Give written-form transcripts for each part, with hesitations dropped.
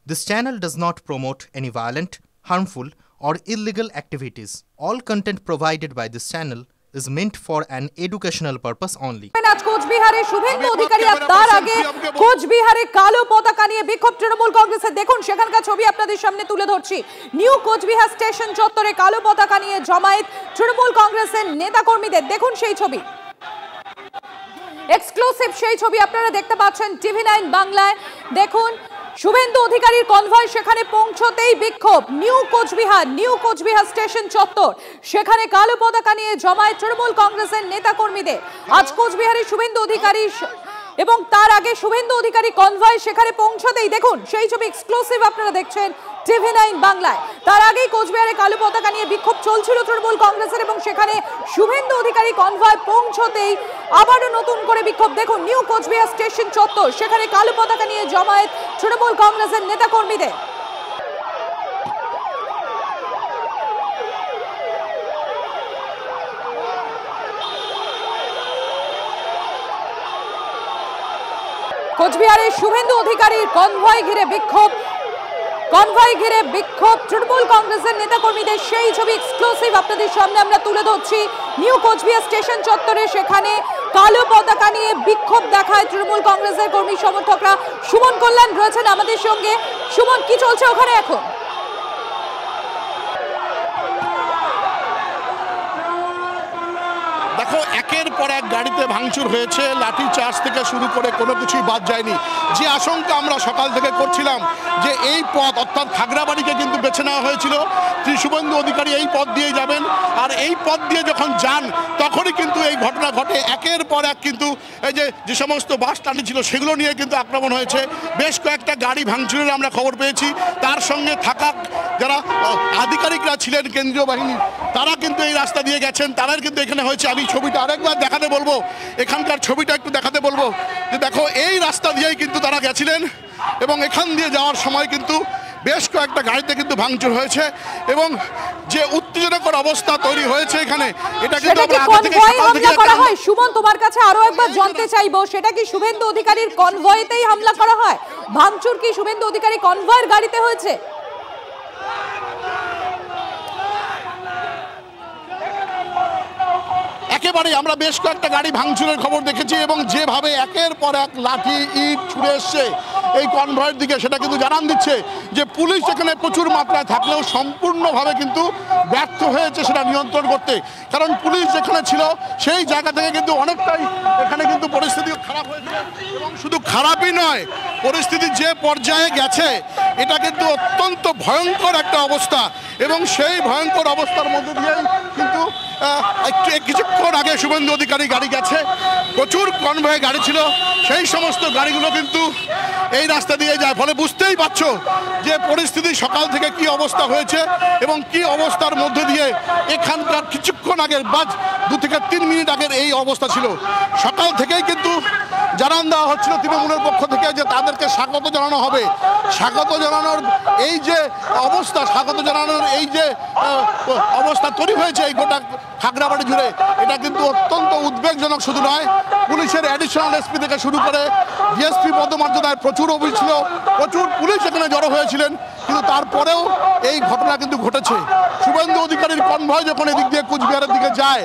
This channel does not promote any violent, harmful, or illegal activities. All content provided by this channel is meant for an educational purpose only. আজ কোচবিহারে শুভেন্দু অধিকারী তার আগে কোচবিহারে কালো পতাকা নিয়ে বিক্ষোভ তৃণমূল কংগ্রেসের দেখুন সেখানকার ছবি আপনাদের সামনে তুলে ধরছি। নিউ কোচবিহার স্টেশন চত্বরে কালো পতাকা নিয়ে জমায়েত তৃণমূল কংগ্রেসের নেতাকর্মীদের দেখুন সেই ছবি। এক্সক্লুসিভ সেই ছবি আপনারা দেখতে পাচ্ছেন TV9 বাংলায়। দেখুন শুভেন্দু অধিকারীর কনভয় সেখানে পৌঁছতেই বিক্ষোভ। নিউ কোচবিহার স্টেশন চত্বর সেখানে কালো পতাকা নিয়ে জমায়েত তৃণমূল কংগ্রেসের নেতাকর্মীদের। আজ কোচবিহারে শুভেন্দু অধিকারী এবং তার আগে শুভেন্দু অধিকারী কনভয় সেখানে পৌঁছতেই দেখুন সেই ছবি এক্সক্লুসিভ আপনারা দেখছেন TV9 বাংলায়। তার আগেই কোচবিহারে কালো পতাকা নিয়ে বিক্ষোভ চলছিল তৃণমূল কংগ্রেসের এবং সেখানে শুভেন্দু অধিকারী কনভয় পৌঁছতেই আবারও নতুন করে বিক্ষোভ। দেখুন নিউ কোচবিহার স্টেশন চত্বর সেখানে কালো পতাকা নিয়ে জমায়েত তৃণমূল কংগ্রেসের নেতাকর্মীদের। কোচবিহারে শুভেন্দু অধিকারীর কনভয় ঘিরে বিক্ষোভ তৃণমূল কংগ্রেসের নেতাকর্মীদের সেই ছবি এক্সক্লুসিভ আপনাদের সামনে আমরা তুলে ধরছি। নিউ কোচবিহার স্টেশন চত্বরে সেখানে কালো পতাকা নিয়ে বিক্ষোভ দেখায় তৃণমূল কংগ্রেসের কর্মী সমর্থকরা। সুমন কল্যাণ রয়েছেন আমাদের সঙ্গে। সুমন, কি চলছে ওখানে এখন? দেখো, একের পর এক গাড়িতে ভাঙচুর হয়েছে, লাঠি চার্জ থেকে শুরু করে কোনো কিছুই বাদ যায়নি। যে আশঙ্কা আমরা সকাল থেকে করছিলাম যে এই পথ অর্থাৎ খাগড়াবাড়িকে কিন্তু বেছে নেওয়া হয়েছিল, শুভেন্দু অধিকারী এই পথ দিয়ে যাবেন, আর এই পথ দিয়ে যখন যান তখনই কিন্তু এই ঘটনা ঘটে। একের পর এক কিন্তু এই যে সমস্ত বাস টানি ছিল সেগুলো নিয়ে কিন্তু আক্রমণ হয়েছে। বেশ কয়েকটা গাড়ি ভাঙচুরের আমরা খবর পেয়েছি। তার সঙ্গে থাকা যারা আধিকারিকরা ছিলেন কেন্দ্রীয় বাহিনীর, তারা কিন্তু এই রাস্তা দিয়ে গেছেন, তারাই কিন্তু এখানে হয়েছে। আমি ছবিটা আরেকবার দেখাতে বলবো, এখানকার ছবিটা একটু দেখাতে বলবো যে দেখো এই রাস্তা দিয়েই কিন্তু তারা গেছিলেন এবং এখান দিয়ে যাওয়ার সময় কিন্তু বেশ কয়েকটা গাড়িতে কিন্তু ভাঙচুর হয়েছে এবং যে উত্তেজনাকর অবস্থা তৈরি হয়েছে এখানে, এটা কিন্তু আমরা আগে থেকে সকাল থেকে করা হয়। সুমন, তোমার কাছে আরো একবার জানতে চাইবো, সেটা কি শুভেন্দু অধিকারীর কনভয়েতেই হামলা করা হয়? ভাঙচুর কি শুভেন্দু অধিকারী কনভয়ের গাড়িতে হয়েছে? একেবারে আমরা বেশ কয়েকটা গাড়ি ভাঙচুরের খবর দেখেছি এবং যেভাবে একের পর এক লাঠি ইট ছুড়ে এসছে এই কনভয়ের দিকে, সেটা কিন্তু জানান দিচ্ছে যে পুলিশ এখানে প্রচুর মাত্রায় থাকলেও সম্পূর্ণভাবে কিন্তু ব্যর্থ হয়েছে সেটা নিয়ন্ত্রণ করতে। কারণ পুলিশ যেখানে ছিল সেই জায়গা থেকে কিন্তু অনেকটাই এখানে কিন্তু পরিস্থিতি খারাপ হয়েছে এবং শুধু খারাপই নয়, পরিস্থিতি যে পর্যায়ে গেছে এটা কিন্তু অত্যন্ত ভয়ঙ্কর একটা অবস্থা এবং সেই ভয়ঙ্কর অবস্থার মধ্যে দিয়েই কিন্তু কিছুক্ষণ আগে শুভেন্দু অধিকারী গাড়ি গেছে, প্রচুর কনভয়ে গাড়ি ছিল, সেই সমস্ত গাড়িগুলো কিন্তু এই রাস্তা দিয়ে যায়। ফলে বুঝতেই পারছো যে পরিস্থিতি সকাল থেকে কি অবস্থা হয়েছে এবং কি অবস্থার মধ্যে দিয়ে এখানকার কিছুক্ষণ আগের বা 2 থেকে 3 মিনিট আগের এই অবস্থা ছিল। সকাল থেকেই কিন্তু জানান দেওয়া হচ্ছিল তৃণমূলের পক্ষ থেকে যে তাদেরকে স্বাগত জানানো হবে। স্বাগত জানানোর এই যে অবস্থা, স্বাগত জানানোর এই যে অবস্থা তৈরি হয়েছে এই গোটা খাগড়াবাড়ি জুড়ে, এটা কিন্তু অত্যন্ত উদ্বেগজনক। শুধু নয়, পুলিশের অ্যাডিশনাল এসপি থেকে শুরু করে ডিএসপি পদমর্যাদায় প্রচুর অভিযোগ ছিল, প্রচুর পুলিশ এখানে জড়ো হয়েছিলেন, কিন্তু তারপরেও এই ঘটনা কিন্তু ঘটেছে। শুভেন্দু অধিকারীর কনভয় যখন এদিক দিয়ে কুচবিহারের দিকে যায়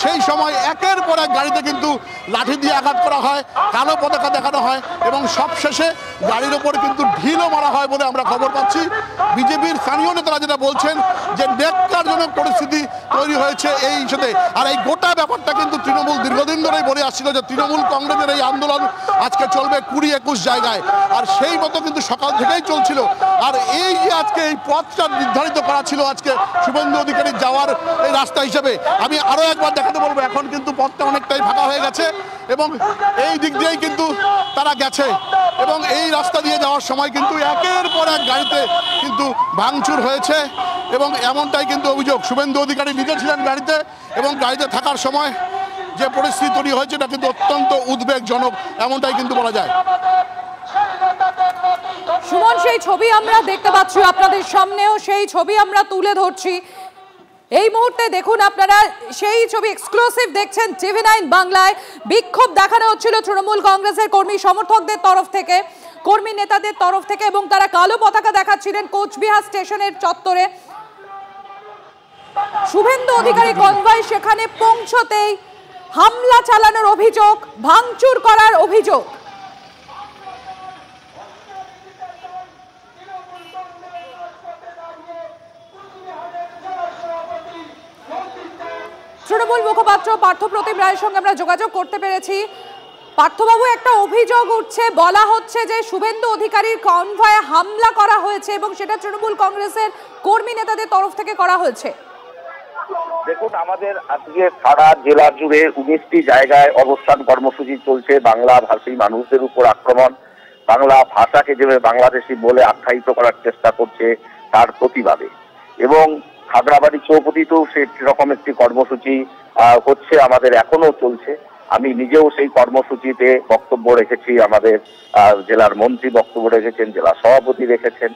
সেই সময় একের পর এক গাড়িতে কিন্তু লাঠি দিয়ে আঘাত করা হয়, কালো পতাকা দেখানো হয় এবং সবশেষে গাড়ির ওপর কিন্তু ঢিলও মারা হয় বলে আমরা খবর পাচ্ছি। বিজেপির স্থানীয় নেতারা যেটা বলছেন যে ন্যাক্কারজনক পরিস্থিতি তৈরি হয়েছে এই ইস্যুতে। আর এই গোটা ব্যাপারটা কিন্তু তৃণমূল দীর্ঘদিন ধরেই বলে আসছিল যে তৃণমূল কংগ্রেসের এই আন্দোলন আজকে চলবে 20-21 জায়গায়, আর সেই মতো কিন্তু সকাল থেকেই চলছিল। আর এই যে আজকে এই পথটা নির্ধারিত করা ছিল আজকে শুভেন্দু অধিকারী যাওয়ার এই রাস্তা হিসেবে, আমি আরো একবার দেখাতে বলবো এখন কিন্তু পথটা অনেকটাই ফাঁকা হয়ে গেছে এবং এই দিক দিয়েই কিন্তু তারা গেছে এবং এই রাস্তা দিয়ে যাওয়ার সময় কিন্তু একের পর এক গাড়িতে কিন্তু ভাঙচুর হয়েছে এবং এমনটাই কিন্তু অভিযোগ। শুভেন্দু অধিকারী নিজে ছিলেন গাড়িতে এবং গাড়িতে থাকার সময় যে পরিস্থিতি তৈরি হয়েছে এটা কিন্তু অত্যন্ত উদ্বেগজনক, এমনটাই কিন্তু বলা যায়। সুমন, সেই ছবি আমরা দেখতে পাচ্ছি আপনাদের সামনেও, সেই ছবি আমরা তুলে ধরছি এই মুহূর্তে। দেখুন আপনারা সেই ছবি এক্সক্লুসিভ দেখছেন TV9 বাংলায়। বিক্ষোভ দেখানো হচ্ছিল তৃণমূল কংগ্রেসের কর্মী সমর্থকদের তরফ থেকে। কর্মী নেতাদের তরফ থেকে এবং তারা কালো পতাকা দেখাচ্ছিলেন কোচবিহার স্টেশনের চত্বরে। শুভেন্দু অধিকারী কনভয় সেখানে পৌঁছতেই হামলা চালানোর অভিযোগ, ভাঙচুর করার অভিযোগ। তৃণমূল মুখপাত্র পার্থপ্রতিম রায়ের সঙ্গে আমরা যোগাযোগ করতে পেরেছি। পার্থবাবু, একটা অভিযোগ উঠছে, বলা হচ্ছে যে শুভেন্দু অধিকারীর কনভয়ে হামলা করা হয়েছে এবং সেটা তৃণমূল কংগ্রেসের কর্মী নেতাদের তরফ থেকে করা হয়েছে। দেখুন, আমাদের আজকে সারা জেলা জুড়ে 19টি জায়গায় অবস্থান কর্মসূচি চলছে। বাংলা ভাষী মানুষদের উপর আক্রমণ, বাংলা ভাষাকে যেভাবে বাংলাদেশি বলে আখ্যায়িত করার চেষ্টা করছে তার প্রতিবাদে, এবং খাগড়াবাড়ি চৌপতিতেও সেরকম একটি কর্মসূচি হচ্ছে, আমাদের এখনো চলছে। আমি নিজেও সেই কর্মসূচিতে বক্তব্য রেখেছি, আমাদের জেলার মন্ত্রী বক্তব্য রেখেছেন, জেলা সভাপতি রেখেছেন,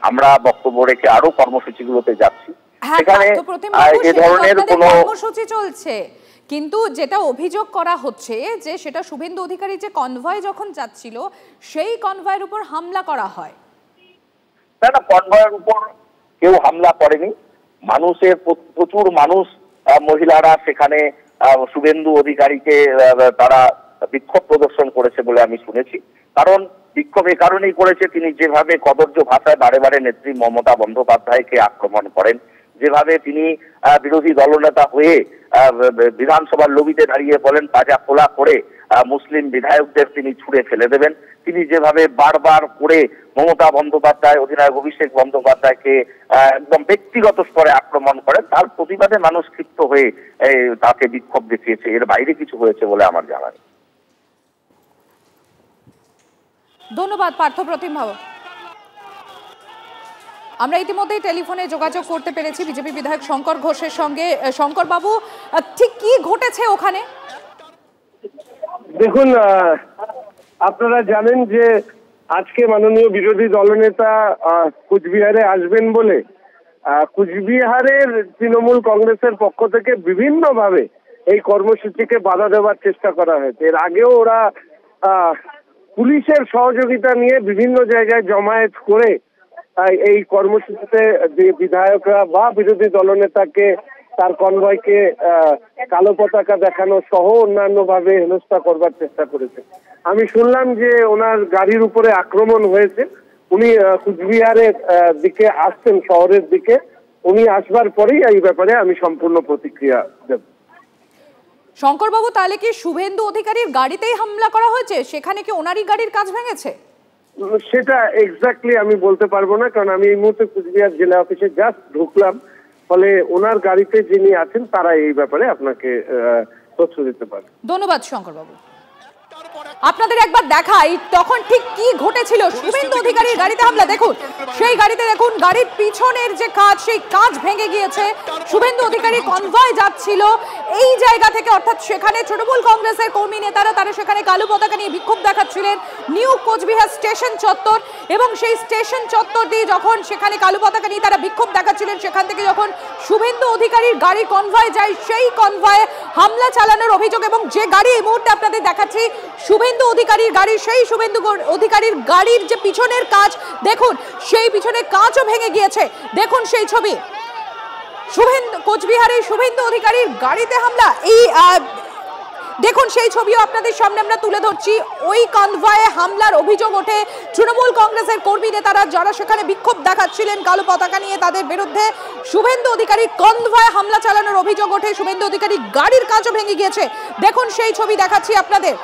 আমরা বক্তব্য রেখে আরো কর্মসূচিগুলোতে যাচ্ছি। সেখানে এ ধরনের কোনো কর্মসূচি চলছে, কিন্তু যেটা অভিযোগ করা হচ্ছে যে সেটা শুভেন্দু অধিকারী যে কনভয় যখন যাচ্ছিল সেই কনভয়ের উপর হামলা করা হয়। না, কনভয়ের উপর কেউ হামলা করেনি। মানুষের প্রচুর মানুষ, মহিলারা সেখানে শুভেন্দু অধিকারীকে তারা বিক্ষোভ প্রদর্শন করেছে বলে আমি শুনেছি। কারণ বিক্ষোভ এ কারণেই করেছে, তিনি যেভাবে কদর্য ভাষায় বারে বারে নেত্রী মমতা বন্দ্যোপাধ্যায়কে আক্রমণ করেন, যেভাবে তিনি বিরোধী দলনেতা হয়ে বিধানসভার লবিতে দাঁড়িয়ে বলেন তাজা খোলা করে মুসলিম বিধায়কদের তিনি ছুঁড়ে ফেলে দেবেন, তিনি যেভাবে বারবার করে মমতা বন্দ্যোপাধ্যায়, অধিনায়ক অভিষেক বন্দ্যোপাধ্যায়কে একদম ব্যক্তিগত স্তরে আক্রমণ করেন, তার প্রতিবাদে মানুষ ক্ষিপ্ত হয়ে তাকে বিক্ষোভ দেখিয়েছে। এর বাইরে কিছু হয়েছে বলে আমার জানা নেই। ধন্যবাদ পার্থপ্রতিম বাবু। আমরা ইতিমধ্যেই টেলিফোনে যোগাযোগ করতে পেরেছি বিজেপি বিধায়ক শঙ্কর ঘোষের সঙ্গে। শঙ্কর বাবু, ঠিক কি ঘটেছে ওখানে? দেখুন, আপনারা জানেন যে আজকে মাননীয় বিরোধী দলনেতা কুচবিহারে আসবেন বলে কুচবিহারের তৃণমূল কংগ্রেসের পক্ষ থেকে বিভিন্নভাবে এই কর্মসূচিকে বাধা দেওয়ার চেষ্টা করা হয়েছে। এর আগেও ওরা পুলিশের সহযোগিতা নিয়ে বিভিন্ন জায়গায় জমায়েত করে এই কর্মসূচিতে বিধায়করা বা বিরোধী দলনেতাকে, তার কনভয়কে কালো পতাকা দেখানো সহ অন্যান্য ভাবে হেনস্থা করবার চেষ্টা করেছে। আমি শুনলাম যে ওনার গাড়ির উপরে আক্রমণ হয়েছে, উনি কুচবিহারের দিকে আসছেন, শহরের দিকে। উনি আসবার পরেই এই ব্যাপারে আমি সম্পূর্ণ প্রতিক্রিয়া দেব। শঙ্কর বাবু, তাহলে কি শুভেন্দু অধিকারীর গাড়িতেই হামলা করা হয়েছে? সেখানে কি ওনারই গাড়ির কাজ ভেঙেছে? সেটা এক্স্যাক্টলি আমি বলতে পারবো না, কারণ আমি এই মুহূর্তে কুচবিহার জেলা অফিসে জাস্ট ঢুকলাম। ফলে ওনার গাড়িতে যিনি আছেন তারা এই ব্যাপারে আপনাকে তথ্য দিতে পারে। ধন্যবাদ শঙ্কর বাবু। আপনাদের একবার দেখাই তখন ঠিক কি ঘটেছিল। শুভেন্দু অধিকারীর গাড়িতে হামলা, দেখুন সেই গাড়িতে, দেখুন গাড়ির পিছনের যে কাঁচ, সেই কাঁচ ভেঙে গিয়েছে। শুভেন্দু অধিকারী কনভয় যাচ্ছিল এই জায়গা থেকে, অর্থাৎ সেখানে তৃণমূল কংগ্রেসের কর্মী নেতারা তারা সেখানে কালো পতাকা নিয়ে বিক্ষোভ দেখাচ্ছিলেন নিউ কোচবিহার স্টেশন চত্বর, এবং সেই স্টেশন চত্বর দিয়ে যখন সেখানে কালো পতাকা নিয়ে তারা বিক্ষোভ দেখাচ্ছিলেন, সেখান থেকে যখন শুভেন্দু অধিকারীর গাড়ি কনভয় যায়, সেই কনভয়ে হামলা চালানোর অভিযোগ। এবং যে গাড়ি এই মুহূর্তে আপনাদের দেখাচ্ছি শুভেন্দু অধিকারীর গাড়ি, সেই শুভেন্দু অধিকারীর গাড়ির যে পিছনের কাঁচ, দেখুন সেই পিছনের কাঁচও ভেঙে গিয়েছে। দেখুন সেই ছবি, কোচবিহারে শুভেন্দু অধিকারীর গাড়িতে হামলা। এই দেখুন সেই ছবিও আপনাদের সামনে আমরা তুলে ধরছি। ওই কনভয়ে হামলার অভিযোগ ওঠে। তৃণমূল কংগ্রেসের কর্মী নেতারা যারা সেখানে বিক্ষোভ দেখাচ্ছিলেন কালো পতাকা নিয়ে, তাদের বিরুদ্ধে শুভেন্দু অধিকারীর কনভয়ে হামলা চালানোর অভিযোগ ওঠে। শুভেন্দু অধিকারীর গাড়ির কাঁচও ভেঙে গিয়েছে। দেখুন সেই ছবি দেখাচ্ছি আপনাদের।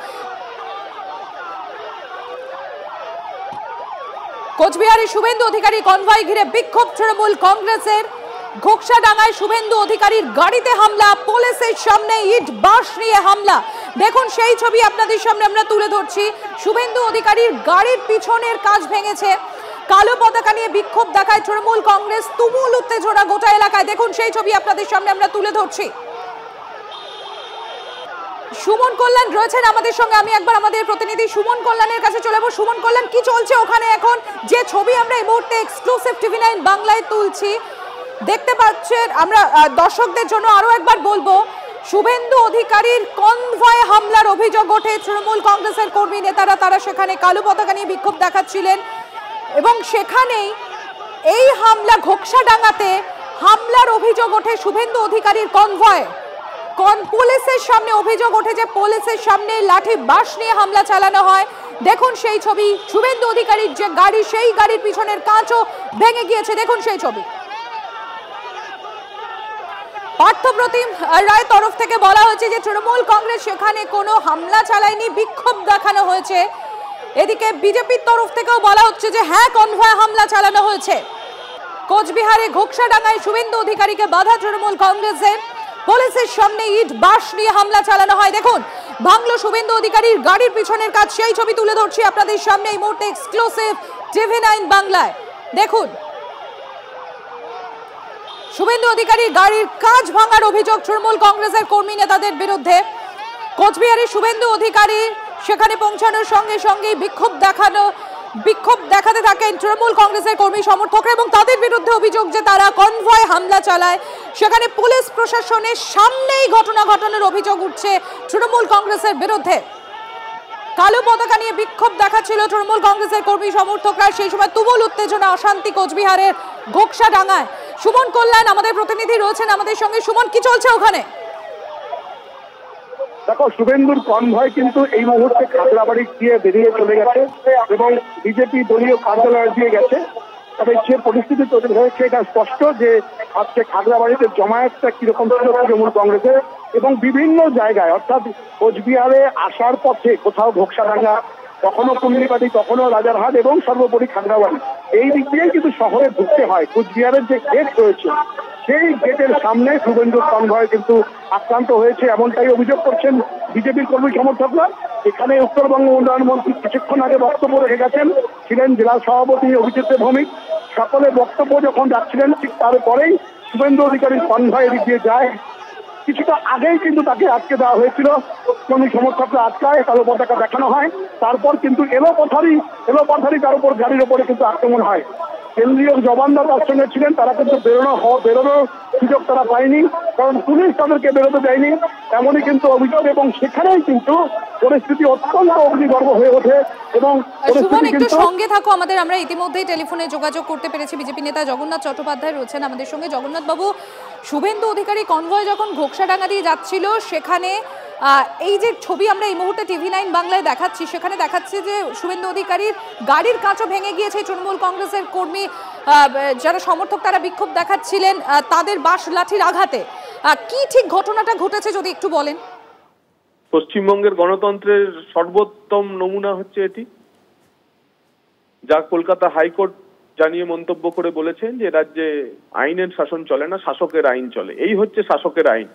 কোচবিহারে শুভেন্দু অধিকারী কনভয় ঘিরে বিক্ষোভ তৃণমূল কংগ্রেসের। ঘোকসাডাঙ্গায় শুভেন্দু অধিকারীর গাড়িতে হামলা, পুলিশের সামনে ইট বাঁশ নিয়ে হামলা। দেখুন সেই ছবি আপনাদের সামনে আমরা তুলে ধরছি। শুভেন্দু অধিকারীর গাড়ির পিছনের কাঁচ ভেঙেছে। কালো পতাকা নিয়ে বিক্ষোভ দেখায় তৃণমূল কংগ্রেস, তুমুল উত্তেজনা গোটা এলাকায়। দেখুন সেই ছবি আপনাদের সামনে আমরা তুলে ধরছি। সুমন কল্যাণ রয়েছেন আমাদের সঙ্গে, আমি একবার আমাদের প্রতিনিধি সুমন কল্যাণের কাছে চলে যাবো। সুমন কল্যাণ, কি চলছে ওখানে এখন? যে ছবি আমরা এই মুহূর্তে এক্সক্লুসিভ টিভি9 বাংলায় তুলছি, দেখতে পাচ্ছেন আমরা, দর্শকদের জন্য আরো একবার বলবো, শুভেন্দু অধিকারীর কনভয় হামলার অভিযোগ ওঠে। তৃণমূল কংগ্রেসের কর্মী নেতারা তারা সেখানে কালো পতাকা নিয়ে বিক্ষোভ দেখাচ্ছিলেন এবং সেখানেই এই হামলা ঘোকসাডাঙ্গাতে হামলার অভিযোগ ওঠে শুভেন্দু অধিকারীর কনভয়। পুলিশের সামনে অভিযোগ ওঠে যে পুলিশের সামনে লাঠি বাঁশ নিয়ে হামলা চালানো হয়। দেখুন সেই ছবি, শুভেন্দু অধিকারীর যে গাড়ি সেই গাড়ির পিছনের কাঁচও ভেঙে গিয়েছে। দেখুন সেই ছবি। পার্থপ্রতিম রায় তরফ থেকে বলা হয়েছে যে তৃণমূল কংগ্রেস সেখানে কোনো হামলা চালায়নি, বিক্ষোভ দেখানো হয়েছে। এদিকে বিজেপির তরফ থেকেও বলা হচ্ছে যে হ্যাঁ, কনভয় হামলা চালানো হয়েছে। কোচবিহারে ঘোকসাডাঙ্গায় শুভেন্দু অধিকারীকে বাধা তৃণমূল কংগ্রেসের, পুলিশের সামনে ইট বাঁশ নিয়ে হামলা চালানো হয়। দেখুন ভাঙলো শুভেন্দু অধিকারীর গাড়ির পিছনের কাজ, সেই ছবি তুলে ধরছি আপনাদের সামনে এই মুহূর্তে এক্সক্লুসিভ TV9 বাংলায়। দেখুন শুভেন্দু অধিকারীর গাড়ির কাজ ভাঙার অভিযোগ তৃণমূল কংগ্রেসের কর্মী নেতাদের বিরুদ্ধে। কোচবিহারে শুভেন্দু অধিকারী সেখানে পৌঁছানোর সঙ্গে সঙ্গেই বিক্ষোভ দেখাতে থাকেন তৃণমূল কংগ্রেসের কর্মী সমর্থকরা এবং তাদের বিরুদ্ধে অভিযোগ যে তারা কনভয় হামলা চালায়। সেখানে পুলিশ প্রশাসনের সামনেই ঘটনা ঘটানোর অভিযোগ উঠছে তৃণমূল কংগ্রেসের বিরুদ্ধে। কালো পতাকা নিয়ে বিক্ষোভ দেখাচ্ছিল তৃণমূল কংগ্রেসের কর্মী সমর্থকরা। সেই সময় তুমুল উত্তেজনা, অশান্তি কোচবিহারের ঘোকসাডাঙ্গায়। সুমন কল্যাণ আমাদের প্রতিনিধি রয়েছেন আমাদের সঙ্গে। সুমন, কি চলছে ওখানে? দেখো, শুভেন্দুর কনভয় কিন্তু এই মুহূর্তে খাগড়াবাড়ি দিয়ে বেরিয়ে চলে গেছে এবং বিজেপি দলীয় কার্যালয়ে দিয়ে গেছে। তবে যে পরিস্থিতি তৈরি হয়েছে এটা স্পষ্ট যে আজকে খাগড়াবাড়িতে জমায়েতটা কিরকম ছিল তৃণমূল কংগ্রেসের এবং বিভিন্ন জায়গায়, অর্থাৎ কোচবিহারে আসার পথে কোথাও ঘোকসাডাঙ্গা, কখনো কুমিরবাড়ি, কখনো রাজারহাট এবং সর্বোপরি খাগড়াবাড়ি, এই দিক দিয়ে কিন্তু শহরে ঢুকতে হয়। কোচবিহারের যে গেট রয়েছে সেই গেটের সামনে শুভেন্দুর কনভয় কিন্তু আক্রান্ত হয়েছে, এমনটাই অভিযোগ করছেন বিজেপির কর্মী সমর্থকরা। এখানে উত্তরবঙ্গ উন্নয়ন মন্ত্রী কিছুক্ষণ আগে বক্তব্য রেখে গেছেন, ছিলেন জেলা সভাপতি অভিজিৎ ভৌমিক। সকলে বক্তব্য যখন যাচ্ছিলেন ঠিক তারপরেই শুভেন্দু অধিকারীর কনভয় এদিক দিয়ে যায়। কিছুটা আগেই কিন্তু তাকে আটকে দেওয়া হয়েছিল, কর্মী সমর্থকরা আটকায়, কালো পতাকা দেখানো হয়। তারপর কিন্তু এলোপাথারি তার উপর গাড়ির ওপরে কিন্তু আক্রমণ হয়। কেন্দ্রীয় জবানরা তার সঙ্গে ছিলেন, তারা কিন্তু বেরোনোর সুযোগ তারা পায়নি, কারণ পুলিশ তাদেরকে বেরোতে দেয়নি, এমনই কিন্তু অভিযোগ। এবং সেখানেই কিন্তু পরিস্থিতি অত্যন্ত অগ্নিগর্ভ হয়ে ওঠে এবং একটু সঙ্গে থাকো আমাদের। আমরা ইতিমধ্যেই টেলিফোনে যোগাযোগ করতে পেরেছি বিজেপি নেতা জগন্নাথ চট্টোপাধ্যায় রয়েছেন আমাদের সঙ্গে। জগন্নাথ বাবু, শুভেন্দু অধিকারী কনভয় যখন ঘোকসাডাঙ্গা দিয়ে যাচ্ছিল সেখানে এই যে ছবি আমরা এই মুহূর্তে TV9 বাংলায় দেখাচ্ছি, সেখানে দেখাচ্ছে যে শুভেন্দু অধিকারীর গাড়ির কাঁচও ভেঙে গিয়েছে। তৃণমূল কংগ্রেসের কর্মী যারা সমর্থক তারা বিক্ষোভ দেখাচ্ছিলেন তাদের বাঁশ লাঠির আঘাতে। কি ঠিক ঘটনাটা ঘটেছে যদি একটু বলেন? পশ্চিমবঙ্গের গণতন্ত্রের সর্বোত্তম নমুনা হচ্ছে এটি, যা কলকাতা হাইকোর্ট জানিয়ে মন্তব্য করে বলেছেন যে রাজ্যে আইনের শাসন চলে না, শাসকের আইন চলে। এই হচ্ছে শাসকের আইন।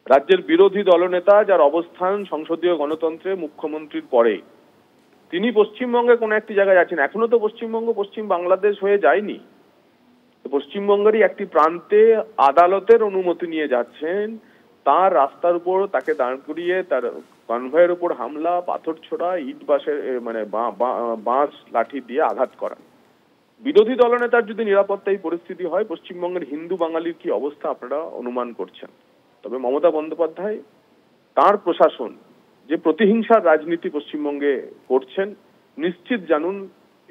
রাজ্যের বিরোধী দলনেতা যার অবস্থান সংসদীয় গণতন্ত্রে মুখ্যমন্ত্রীর পরে, তিনি পশ্চিমবঙ্গে কোনো একটি জায়গায় যাচ্ছেন। এখনো তো পশ্চিমবঙ্গ পশ্চিম বাংলাদেশ হয়ে যায়নি। পশ্চিমবঙ্গেরই একটি প্রান্তে আদালতের অনুমতি নিয়ে যাচ্ছেন, তার রাস্তার উপর তাকে দাঁড় করিয়ে তার কনভয়ের উপর হামলা, পাথর ছোড়া, ইট বাঁশের বাঁশ লাঠি দিয়ে আঘাত করা। বিরোধী দলনেতার যদি নিরাপত্তা এই পরিস্থিতি হয়, পশ্চিমবঙ্গের হিন্দু বাঙালির কি অবস্থা আপনারা অনুমান করছেন। তবে মমতা বন্দ্যোপাধ্যায়, তার প্রশাসন যে প্রতিহিংসার রাজনীতি পশ্চিমবঙ্গে করছেন, নিশ্চিত জানুন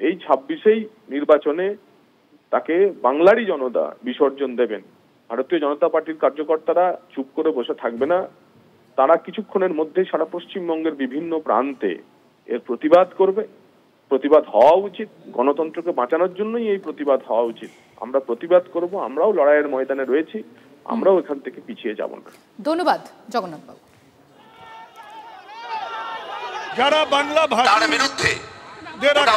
এই 26 নির্বাচনে তাকে বাংলারই জনতা বিসর্জন দেবেন। ভারতীয় জনতা পার্টির কার্যকর্তারা চুপ করে বসে থাকবে না, তারা কিছুক্ষণের মধ্যে সারা পশ্চিমবঙ্গের বিভিন্ন প্রান্তে এর প্রতিবাদ করবে। প্রতিবাদ হওয়া উচিত, গণতন্ত্রকে বাঁচানোর জন্যই এই প্রতিবাদ হওয়া উচিত। আমরা প্রতিবাদ করব, আমরাও লড়াইয়ের ময়দানে রয়েছি, আমরাও এখান থেকে পিছিয়ে যাব না। ধন্যবাদ জগন্নাথ বাবু। যারা বাংলা ভাষার বিরুদ্ধে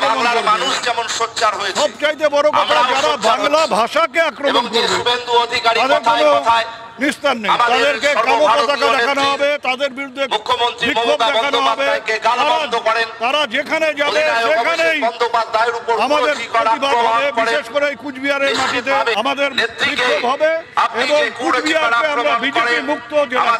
বাংলার মানুষ যেমন সোচ্চার হয়েছে, সবচাইতে বড় কথা যারা বাংলা ভাষাকে আক্রমণ করবে শুভেন্দু অধিকারী কথায় কথায় নিস্তার নেই। তাদেরকে কালো পতাকা দেখানো হবে, তাদের বিরুদ্ধে মুখ্যমন্ত্রী মমতা বন্দ্যোপাধ্যায়কে গালমন্দ করেন। তারা যেখানে যাবে সেখানেই আমাদের প্রতিবাদ হবে, বিশেষ করে এই কুচবিহারের মাটিতে আমাদের বিক্ষোভ হবে এবং কুচবিহারকে আমরা বিজেপি মুক্ত জেলা